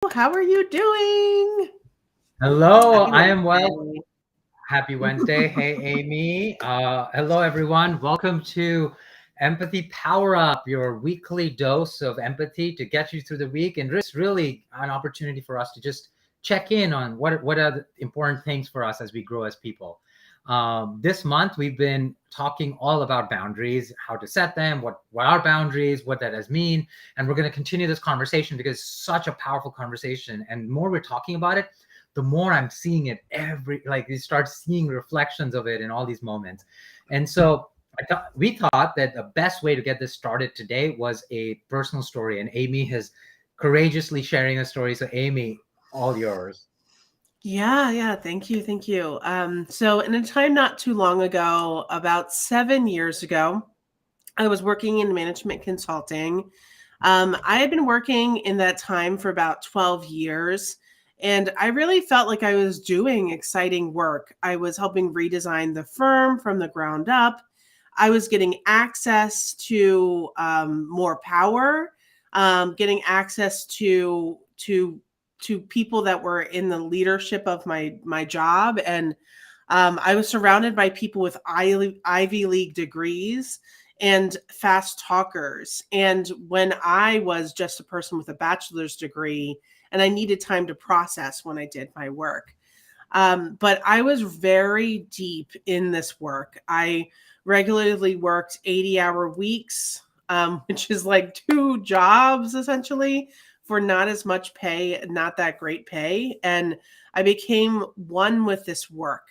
How are you doing? Hello, Happy I am well. Wednesday. Happy Wednesday. Hey, Amy. Hello, everyone. Welcome to Empathy Power Up, your weekly dose of empathy to get you through the week. And it's really an opportunity for us to just check in on what are the important things for us as we grow as people. This month, we've been talking all about boundaries, how to set them, what are boundaries, what that does mean. And we're going to continue this conversation because it's such a powerful conversation. And the more we're talking about it, the more I'm seeing it you start seeing reflections of it in all these moments. And so we thought that the best way to get this started today was a personal story. And Amy has courageously sharing a story. So Amy, all yours. Yeah. Thank you. Thank you. So in a time not too long ago, about 7 years ago, I was working in management consulting. I had been working in that time for about 12 years, and I really felt like I was doing exciting work. I was helping redesign the firm from the ground up. I was getting access to more power, getting access to people that were in the leadership of my job, and I was surrounded by people with Ivy League degrees and fast talkers. And when I was just a person with a bachelor's degree, and I needed time to process when I did my work. But I was very deep in this work. I regularly worked 80-hour weeks, which is like two jobs essentially for not as much pay, not that great pay. And I became one with this work.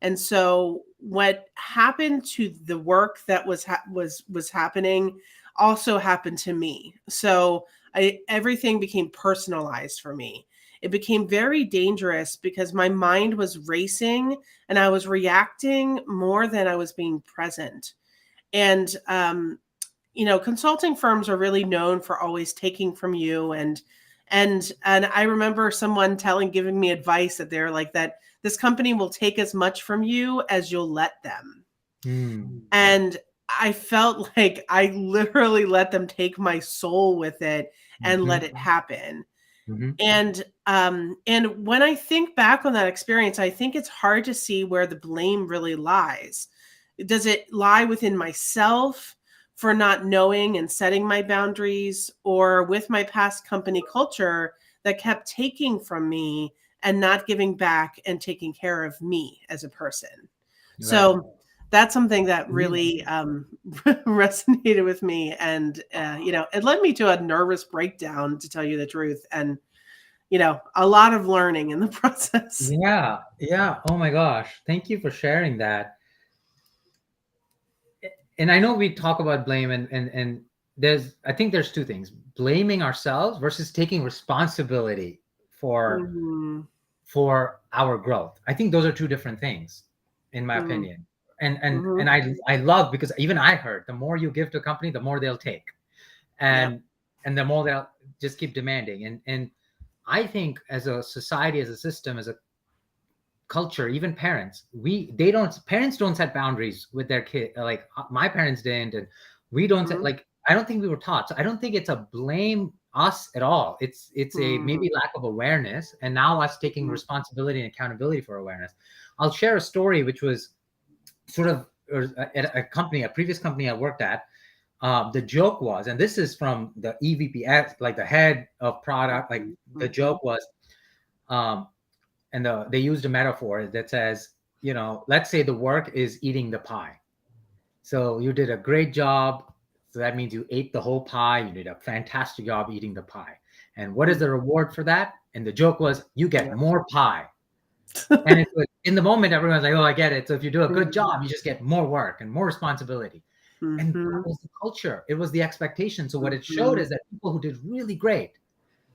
And so what happened to the work that was happening also happened to me. So everything became personalized for me. It became very dangerous because my mind was racing and I was reacting more than I was being present. And consulting firms are really known for always taking from you, and I remember someone giving me advice that they're like that this company will take as much from you as you'll let them. Hmm. And I felt like I literally let them take my soul with it and let Mm-hmm. it happen. Mm-hmm. And when I think back on that experience, I think it's hard to see where the blame really lies. Does it lie within myself for not knowing and setting my boundaries, or with my past company culture that kept taking from me and not giving back and taking care of me as a person? Right. So that's something that really resonated with me, and it led me to a nervous breakdown, to tell you the truth, and a lot of learning in the process. Yeah. Yeah. Oh my gosh. Thank you for sharing that. And I know we talk about blame and I think there's two things: blaming ourselves versus taking responsibility for Mhm. for our growth. I think those are two different things, in my Mhm. opinion. And Mhm. I love, because even I heard the more you give to a company, the more they'll take, Yep. and the more they'll just keep demanding. And I think as a society, as a system, as a culture, even parents, parents don't set boundaries with their kid. Like my parents didn't, and we don't set, Mhm. like, I don't think we were taught. So I don't think it's a blame us at all. It's a Mhm. maybe lack of awareness, and now us taking Mhm. responsibility and accountability for awareness. I'll share a story which was sort of at a previous company I worked at. The joke was, and this is from the EVP, like the head of product, like Mhm. the Mhm. joke was, um, they used a metaphor that says, let's say the work is eating the pie. So you did a great job. So that means you ate the whole pie. You did a fantastic job eating the pie. And what is Mhm. the reward for that? And the joke was, you get Yep. more pie. And it's like, in the moment, everyone's like, oh, I get it. So if you do a good Mhm. job, you just get more work and more responsibility. And that Mhm. was the culture. It was the expectation. So what it showed Mhm. is that people who did really great,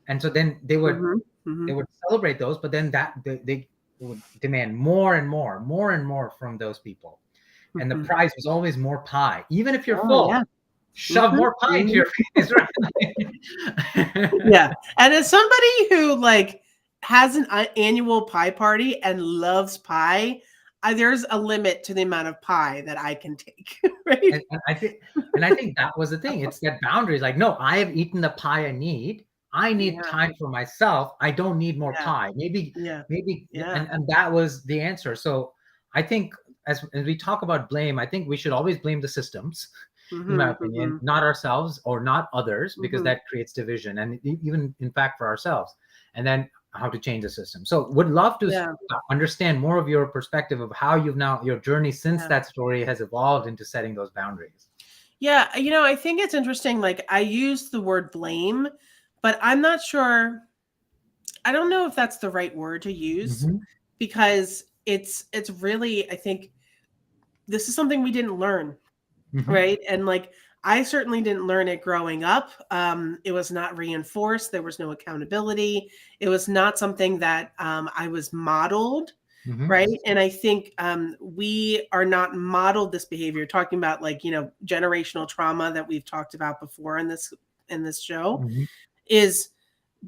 and so then they would Mhm. they Mhm. would celebrate those, but then they would demand more and more, more and more from those people. And the Mhm. prize was always more pie. Even if you're Oh, full, yeah. shove Mhm. more pie into Mhm. your face, right? Yeah. And as somebody who has an annual pie party and loves pie, there's a limit to the amount of pie that I can take, right? and, and I think and I think that was the thing. It's that boundaries. Like, no, I have eaten the pie I need. I need Yeah. time for myself. I don't need more Yeah. pie. Maybe, Yeah. maybe, Yeah. and that was the answer. So I think as we talk about blame, I think we should always blame the systems, in my Mhm. opinion, Mhm. not ourselves or not others, because Mhm. that creates division, and even in fact for ourselves. And then how to change the system. So would love to Yeah. understand more of your perspective of how you've now your journey since Yeah. that story has evolved into setting those boundaries. Yeah, I think it's interesting. Like, I use the word blame, but I'm not sure. I don't know if that's the right word to use, Hmm. because it's really, I think this is something we didn't learn, Hmm. right? And like, I certainly didn't learn it growing up. It was not reinforced. There was no accountability. It was not something that I was modeled, Hmm. right? And I think we are not modeled this behavior. Talking about, like, generational trauma that we've talked about before in this show, Hmm. is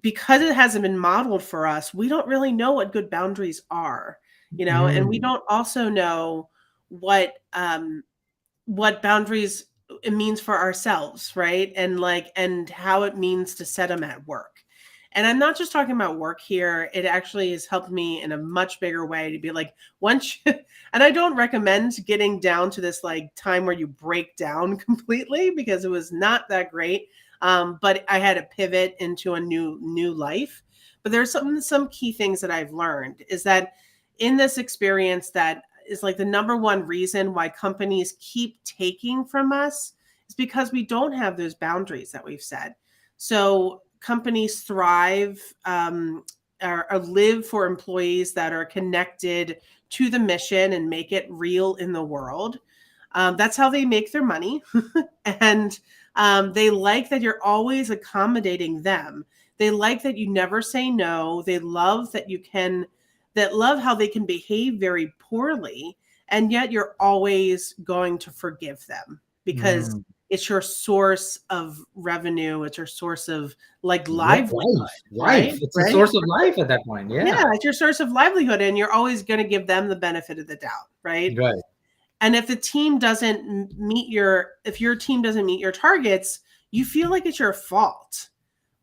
because it hasn't been modeled for us. We don't really know what good boundaries are, and we Mm. don't also know what boundaries it means for ourselves, right? And how it means to set them at work. And I'm not just talking about work here. It actually has helped me in a much bigger way to be like, and I don't recommend getting down to this like time where you break down completely, because it was not that great. But I had to pivot into a new life. But there's some key things that I've learned is that in this experience, that is like the number one reason why companies keep taking from us, is because we don't have those boundaries that we've set. So companies thrive, or live for employees that are connected to the mission and make it real in the world. That's how they make their money. And they like that you're always accommodating them. They like that you never say no. They love that love how they can behave very poorly, and yet you're always going to forgive them, because Mm. it's your source of revenue. It's your source of like Yeah, livelihood, life. right? It's a Right. source of life at that point. Yeah, Yeah. it's your source of livelihood, and you're always going to give them the benefit of the doubt, right? Right. And if the team doesn't meet if your team doesn't meet your targets, you feel like it's your fault,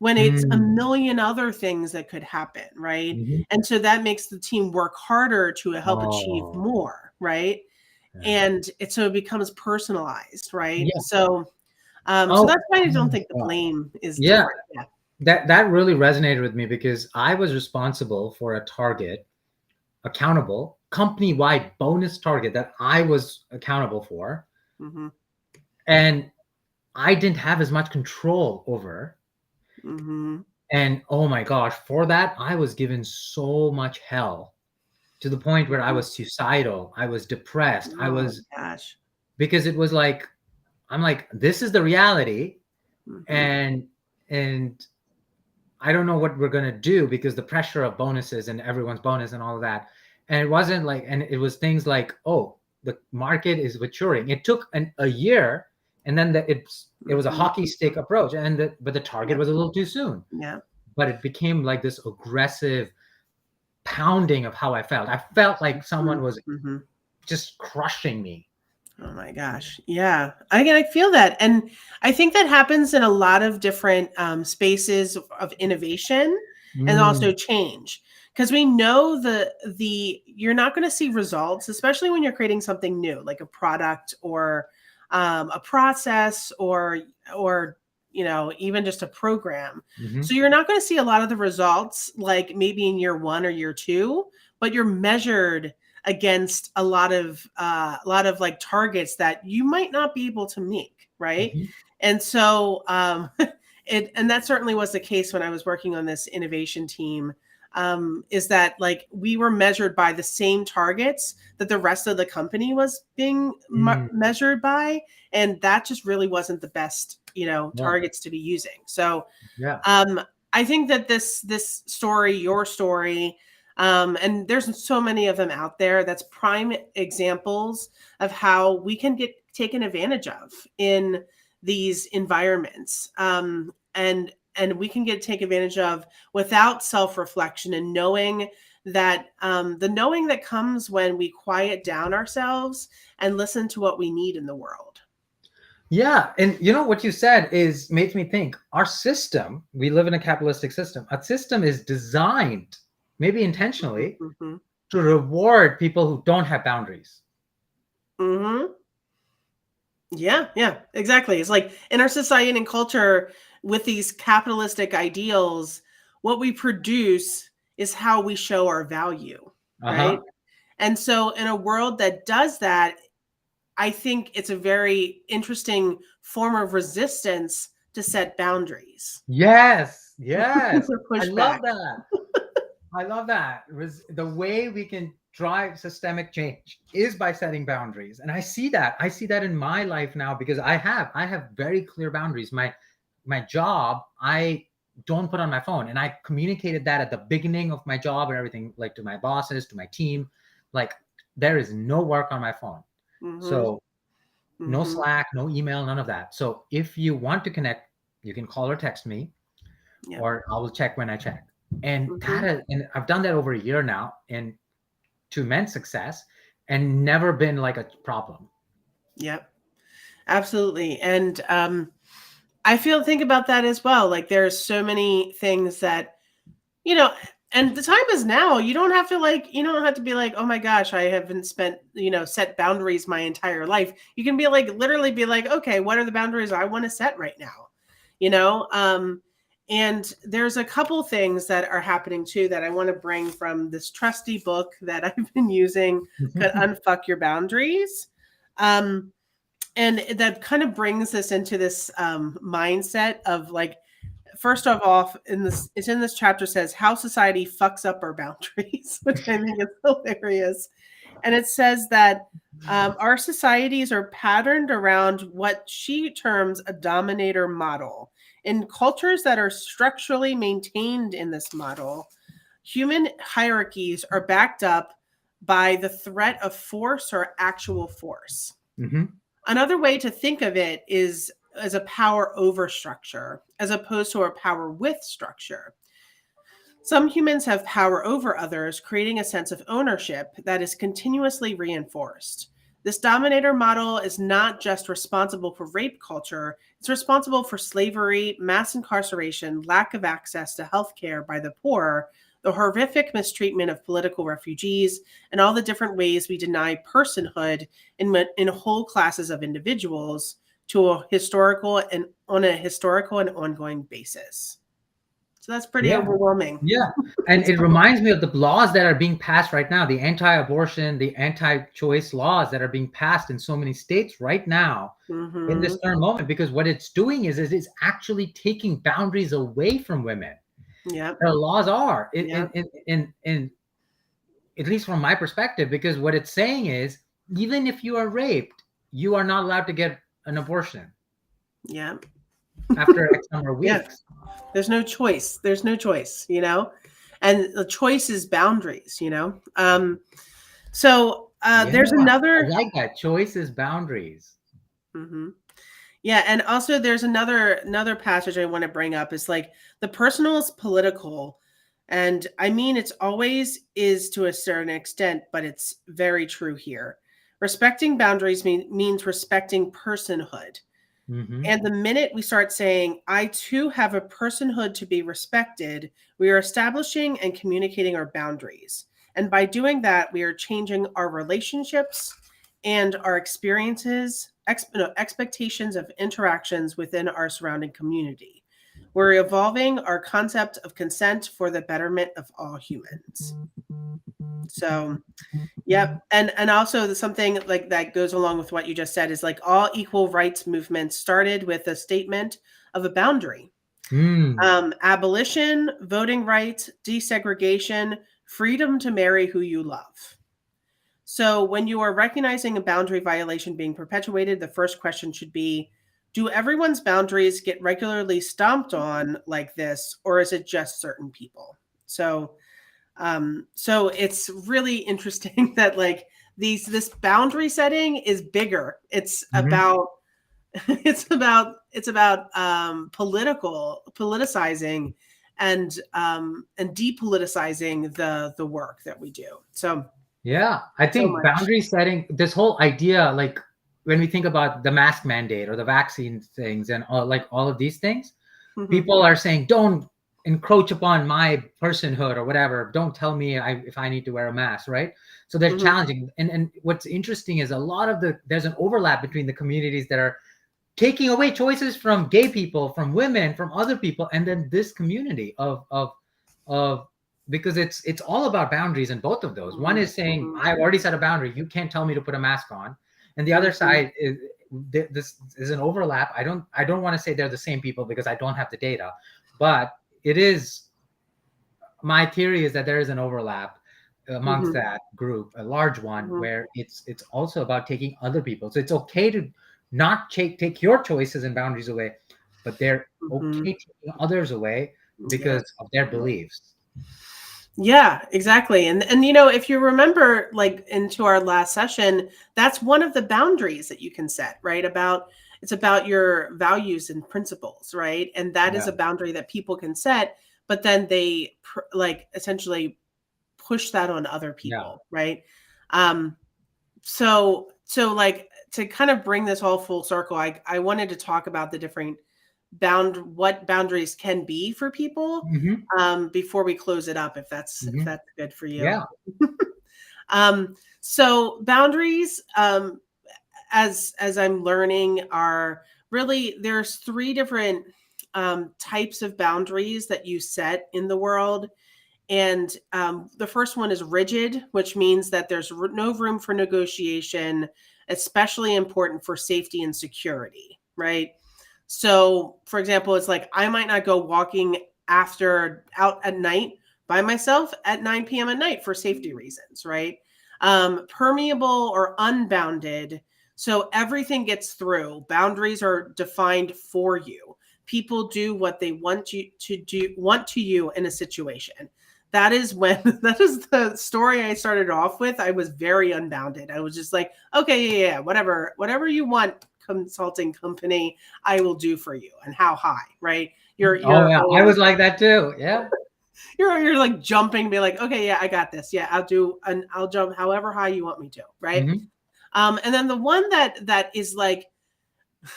when it's a Mm. million other things that could happen, right? Hmm. And so that makes the team work harder to help achieve Oh, more, right? yeah. And it becomes personalized, right? Yeah. So Oh, that's why I oh don't my think the God. blame is Yeah. different. Yeah. That really resonated with me because I was responsible for a target, accountable, company-wide bonus target that I was accountable for. Mm-hmm. And I didn't have as much control over. Mm-hmm. And oh my gosh, for that, I was given so much hell, to the point where I Mm-hmm. was suicidal. I was depressed. I Oh was, gosh. because it was like, I'm like, this is the reality. Mm-hmm. And I don't know what we're gonna do, because the pressure of bonuses and everyone's bonus and all of that. And it wasn't like, and it was things like, oh, the market is maturing. It took a year, and then it was a Mm-hmm. hockey stick approach, but the target Yep. was a little too soon. Yeah. But it became like this aggressive pounding of how I felt. I felt like someone was Mm-hmm. just crushing me. Oh my gosh. Yeah. I feel that. And I think that happens in a lot of different spaces of innovation and also Mm, change. Because we know you're not going to see results, especially when you're creating something new, like a product or a process, or even just a program. mhm, So you're not going to see a lot of the results like maybe in year one or year two, but you're measured against a lot of like targets that you might not be able to make, right? mhm, And so and that certainly was the case when I was working on this innovation team. Is that like we were measured by the same targets that the rest of the company was being mm, measured by, and that just really wasn't the best yeah, targets to be using. So yeah. um, I think that this story, your story, and there's so many of them out there. That's prime examples of how we can get taken advantage of in these environments, and we can get take advantage of without self-reflection, and knowing that the knowing that comes when we quiet down ourselves and listen to what we need in the world. Yeah, and you know what you said is makes me think our system, we live in a capitalistic system. Our system is designed, maybe intentionally, Mm-hmm. to reward people who don't have boundaries. Mm-hmm. Yeah, yeah, exactly. It's like in our society and culture with these capitalistic ideals, what we produce is how we show our value, right? Uh-huh. And so in a world that does that, I think it's a very interesting form of resistance to set boundaries. Yes, yes. To I push love back. that. I love that. The way we can drive systemic change is by setting boundaries. And I see that. I see that in my life now because I have very clear boundaries. My job, I don't put on my phone. And I communicated that at the beginning of my job and everything, like to my bosses, to my team. Like there is no work on my phone. Mm-hmm. So no Mm-hmm. Slack, no email, none of that. So if you want to connect, you can call or text me, Yep. or I will check when I check. And Mm-hmm. and I've done that over a year now, and to immense success, and never been like a problem. Yep. Absolutely. And I think about that as well. Like there's so many things that, you know, and the time is now. You don't have to be like, oh my gosh, I haven't set boundaries my entire life. You can be like, literally be like, okay, what are the boundaries I want to set right now? You know, and there's a couple things that are happening too that I want to bring from this trusty book that I've been using called Unfuck Your Boundaries. Um, and that kind of brings us into this mindset of like, first of all, in this chapter says how society fucks up our boundaries, which I think is hilarious. And it says that our societies are patterned around what she terms a dominator model. In cultures that are structurally maintained in this model, human hierarchies are backed up by the threat of force or actual force. Mm-hmm. Another way to think of it is as a power over structure, as opposed to a power with structure. Some humans have power over others, creating a sense of ownership that is continuously reinforced. This dominator model is not just responsible for rape culture, it's responsible for slavery, mass incarceration, lack of access to health care by the poor, the horrific mistreatment of political refugees, and all the different ways we deny personhood in whole classes of individuals to a historical and on a historical and ongoing basis. So that's pretty Yeah. overwhelming. Yeah. And it reminds me of the laws that are being passed right now, the anti-abortion, the anti-choice laws that are being passed in so many states right now in Mm-hmm. this current moment, because what it's doing is it's actually taking boundaries away from women. Yep. The laws are, Yep. in at least from my perspective, because what it's saying is even if you are raped, you are not allowed to get an abortion Yep. after X number of Yeah. weeks. There's no choice. There's no choice, you know? And the choice is boundaries, you know? Yeah, There's I another. like that. Choice is boundaries. Mhm. Yeah, and also there's another passage I want to bring up is like the personal is political. And I mean it's always is to a certain extent, but it's very true here. Respecting boundaries means respecting personhood. Hmm. And the minute we start saying, I too have a personhood to be respected, we are establishing and communicating our boundaries. And by doing that, we are changing our relationships and our experiences, expectations of interactions within our surrounding community. We're evolving our concept of consent for the betterment of all humans. So, yep. And also something like that goes along with what you just said is like all equal rights movements started with a statement of a boundary. Mm. Abolition, voting rights, desegregation, freedom to marry who you love. So when you are recognizing a boundary violation being perpetuated, the first question should be, do everyone's boundaries get regularly stomped on like this, or is it just certain people? So it's really interesting that like this boundary setting is bigger. It's Hmm. about politicizing and depoliticizing the work that we do. So Yeah, I so think much. boundary setting, this whole idea, like when we think about the mask mandate or the vaccine things and all of these things, Mhm. people are saying, don't encroach upon my personhood or whatever. Don't tell me if I need to wear a mask, right? So they're Mhm. challenging. And what's interesting is a lot of there's an overlap between the communities that are taking away choices from gay people, from women, from other people, and then this community of because it's all about boundaries in both of those. One is saying, Mhm. I've already set a boundary, you can't tell me to put a mask on. And the other Mhm. side is this is an overlap. I don't want to say they're the same people because I don't have the data, but it is, my theory is that there is an overlap amongst Mhm. that group, a large one, Mhm. where it's also about taking other people. So it's okay to not take your choices and boundaries away, but they're Mhm. okay taking others away Yeah. because of their beliefs. Yeah, exactly. And if you remember, like, into our last session, that's one of the boundaries that you can set, right? It's about your values and principles, right? And that is Yeah. a boundary that people can set, but then they like essentially push that on other Yeah. people, right? Um so like, to kind of bring this all full circle, I wanted to talk about the different what boundaries can be for people, Hmm. before we close it up, if Hmm. that's good for you. Yeah. So boundaries, as I'm learning, are really, there's three different types of boundaries that you set in the world. And the first one is rigid, which means that there's no room for negotiation, especially important for safety and security, right? So, for example, it's like I might not go walking out at night by myself at 9 p.m. at night for safety reasons, right? Permeable or unbounded. So everything gets through. Boundaries are defined for you. People do what they want to you in a situation. That is when that is the story I started off with. I was very unbounded. I was just like, okay, yeah, whatever you want, consulting company, I will do for you. And how high, right? Oh You're yeah, I always was like that too. Yeah. you're like jumping, be like, okay, yeah, I got this. Yeah, I'll jump however high you want me to, right? Hmm. And then the one that is like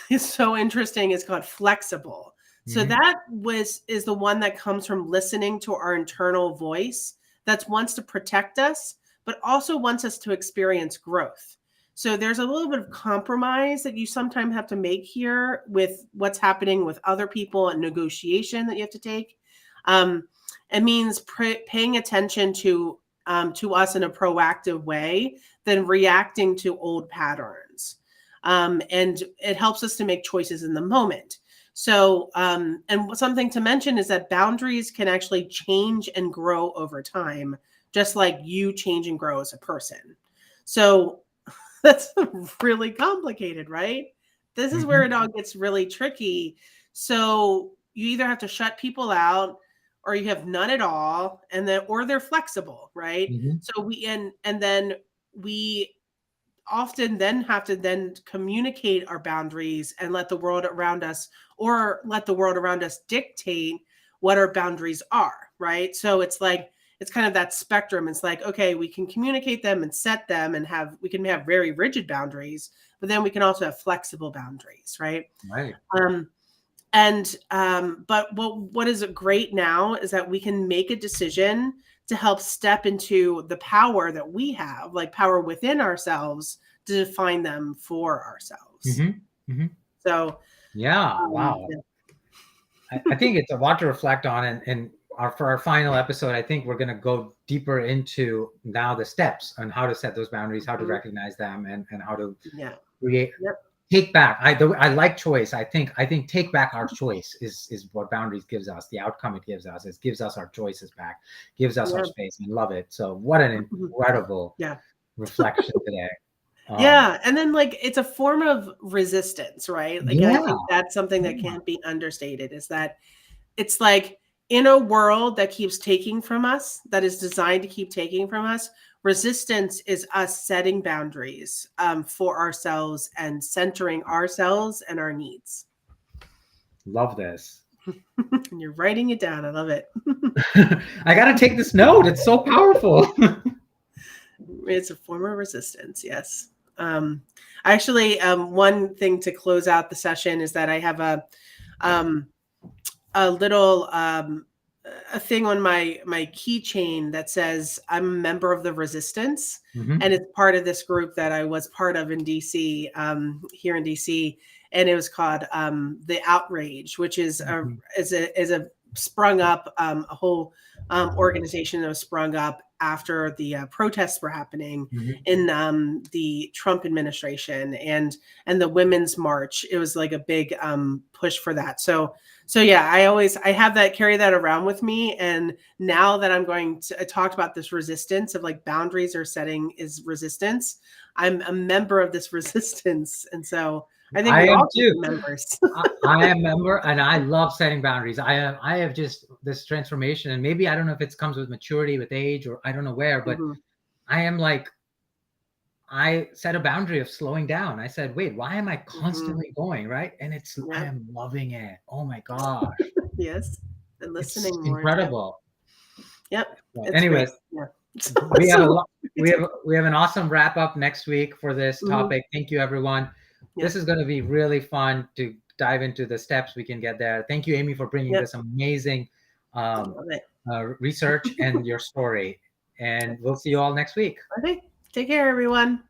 is so interesting is called flexible. So Hmm. that is the one that comes from listening to our internal voice that wants to protect us, but also wants us to experience growth. So there's a little bit of compromise that you sometimes have to make here with what's happening with other people and negotiation that you have to take. Um, it means paying attention to us in a proactive way than reacting to old patterns. And it helps us to make choices in the moment. So, and something to mention is that boundaries can actually change and grow over time, just like you change and grow as a person. So, that's really complicated, right? This is where Hmm. it all gets really tricky. So, you either have to shut people out, or you have none at all, and then or they're flexible, right? Hmm. So and then we often then have to then communicate our boundaries and let the world around us, or let the world around us dictate what our boundaries are, right? So it's like, it's kind of that spectrum. It's like, okay, we can communicate them and set them, and we can have very rigid boundaries, but then we can also have flexible boundaries, right? Right. um, but what is great now is that we can make a decision to help step into the power that we have, like power within ourselves, to define them for ourselves. Hmm. Hmm. So, Yeah. Wow. yeah. I think it's a lot to reflect on, and for our final episode, I think we're going to go deeper into now the steps on how to set those boundaries, how to Mhm. recognize them, and how to Yeah. create, Yep. take back. I like choice. I think take back our choice is what boundaries gives us. The outcome it gives us, it gives us our choices back, gives us our Yeah. space, and love it. So what an Mhm. incredible Yeah. reflection today. Um, Yeah. And then, like, it's a form of resistance, right? Like, I yeah. think that's something that Yeah. can't be understated, is that it's like, in a world that keeps taking from us, that is designed to keep taking from us, resistance is us setting boundaries, for ourselves and centering ourselves and our needs. Love this. And you're writing it down. I love it. I got to take this note. It's so powerful. It's a form of resistance. Yes. Actually, one thing to close out the session is that I have um, a little a thing on my keychain that says I'm a member of the resistance, and it's part of this group that I was part of in DC, here in DC, and it was called the Outrage, which is a sprung up a whole organization that was sprung up after the protests were happening in the Trump administration and the Women's March. It was like a big push for that. So yeah, I have that, carry that around with me. And now that I talked about this resistance of like boundaries or setting is resistance. I'm a member of this resistance. And so I think I we am all too. members. I am a member, and I love setting boundaries. I have just this transformation, and maybe I don't know if it comes with maturity, with age, or I don't know where, but I am like, I set a boundary of slowing down. I said, wait, why am I constantly going, right? And I am loving it. Oh my gosh. Yes. And listening It's more. incredible. Yep. Well, anyways, we have a lot. We have an awesome wrap up next week for this topic. Thank you, everyone. This is going to be really fun to dive into the steps we can get there. Thank you, Amy, for bringing this amazing research and your story. And we'll see you all next week. Okay. Take care, everyone.